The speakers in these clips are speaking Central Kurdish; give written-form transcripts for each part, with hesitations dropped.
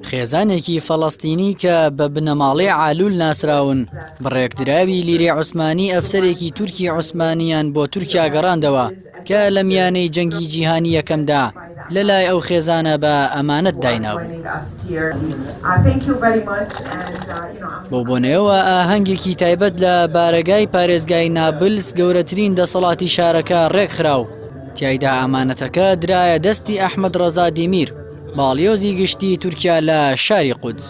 خێزانێکی فەڵەستینی کە بە بنەماڵی عالول ناسراون بڕێکدراوی لیرێ عوسمانی ئەفسەرێکی تورکی عوسمانیان بۆ تورکیا گەڕاندەوە کە لە میانەی جەنگی جیهانی یەکەمدا لەلای ئەو خێزانە بە ئەمانەت دایناون. بۆ بۆنەوە ئاهەنگێکی تایبەت لە بارەگای پارێزگای نابلس گەورەترین دەسەڵاتی شارەکە ڕێکخراو. تیایدا ئەمانەتەکە درایە دەستی ئەحمەد ڕەزا دیمیر باڵیۆزی گشتی تورکیا لە شاری قودس.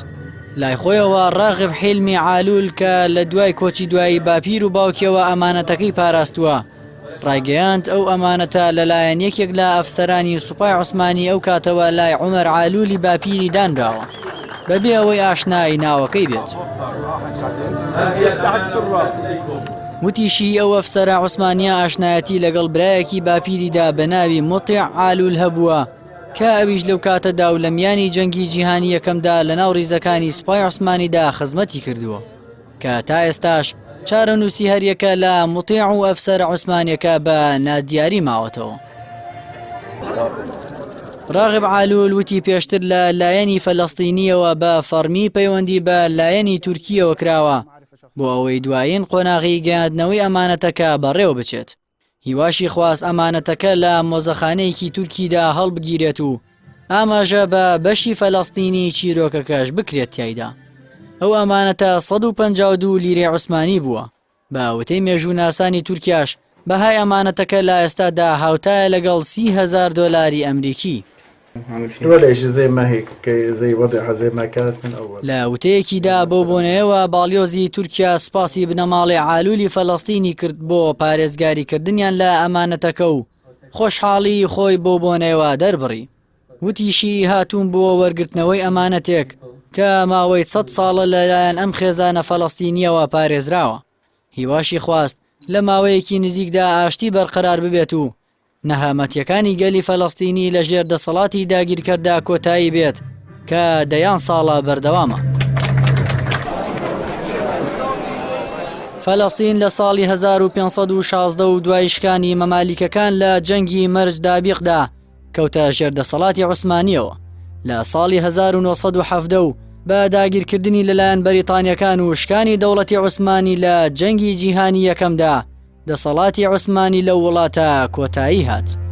لای خۆیەوە ڕاغب حیلمی عالول کە لە دوای کۆچی دوایی باپیر و باوکیەوە ئەمانەتەکەی پاراستووە ڕایگەیاند ئەو ئەمانەتە لەلایەن یەکێک لە ئەفسەرانی سوپای عوسمانی ئەو کاتەوە لای عومەر عالولی باپیری دانراوە بەبێ ئەوەی ئاشنای ناوەکەی بێت. وتیشی ئەو ئەفسەرە عوسمانیە ئاشنایەتی لەگەڵ برایەکی باپیریدا بە ناوی مطیع عالول هەبووە کە ئەویش لەو کاتەدا و لە میانی جەنگی جیهانی یەکەمدا لە ناو ڕیزەکانی سوپای عوسمانیدا خزمەتی کردووە کە تا ئێستاش چارەنووسی هەریەکە لە مطیع و ئەفسەرە عوسمانیەکە بە نادیاری ماوەتەوە. ڕاغب عالول وتی پێشتر لە لایەنی فەلەستینیەوە بە فەرمی پەیوەندی بە لایەنی تورکیەوە کراوە بۆ ئەوەی دوایین قۆناغی گەیاندنەوەی ئەمانەتەکە بەڕێوە بچێت. هیواشی خواست ئەمانەتەکە لە مۆزەخانەیەکی تورکیدا هەڵبگیرێت و ئاماژە بە بەشی فەلەستینی چیرۆکەکەش بکرێت تایدا. ئەو ئەمانەتە 152 لیرێ عوسمانی بووە. بە وتەی مێژووناسانی تورکیاش بەهای ئەمانەتەکە لە ئێستادا هاوتایە لەگەڵ 30,000 دۆلاری ئەمریکی. لە وتەیەکیدا بۆ بۆنەوە باڵیۆزی تورکیا سوپاسی بنەماڵی عالولی فەلەستینی کرد بۆ پارێزگاریکردنیان لە ئەمانەتەکە و خۆشحاڵی خۆی بۆ بۆنەوە دەربڕی. وتیشی هاتوون بۆ وەرگرتنەوەی ئەمانەتێک کە ماوەی 100 ساڵە لەلایەن ئەم خێزانە فەلەستینیەوە پارێزراوە. هیواشی خواست لە ماوەیەکی نزیکدا ئاشتی بەرقەرار ببێت و نەهامەتیەکانی گەلی فەلەستینی لە ژێر دەسەڵاتی داگیرکەردا کۆتایی بێت کە دەیان ساڵە بەردەوامە. فەلەستین لە ساڵی 1516 و دوایشکانی مەمالیکەکان لە جەنگی مەرج دابیقدا کەوتە ژێر دەسەڵاتی عوسمانیەوە. لە ساڵی 1970 بە داگیرکردنی لەلایەن بەریتانیەکان و شکانی دەوڵەتی عوسمانی لە جەنگی جیهانی یەکەمدا دەسەڵاتی عوسمانی لە وڵاتە کۆتایی هات.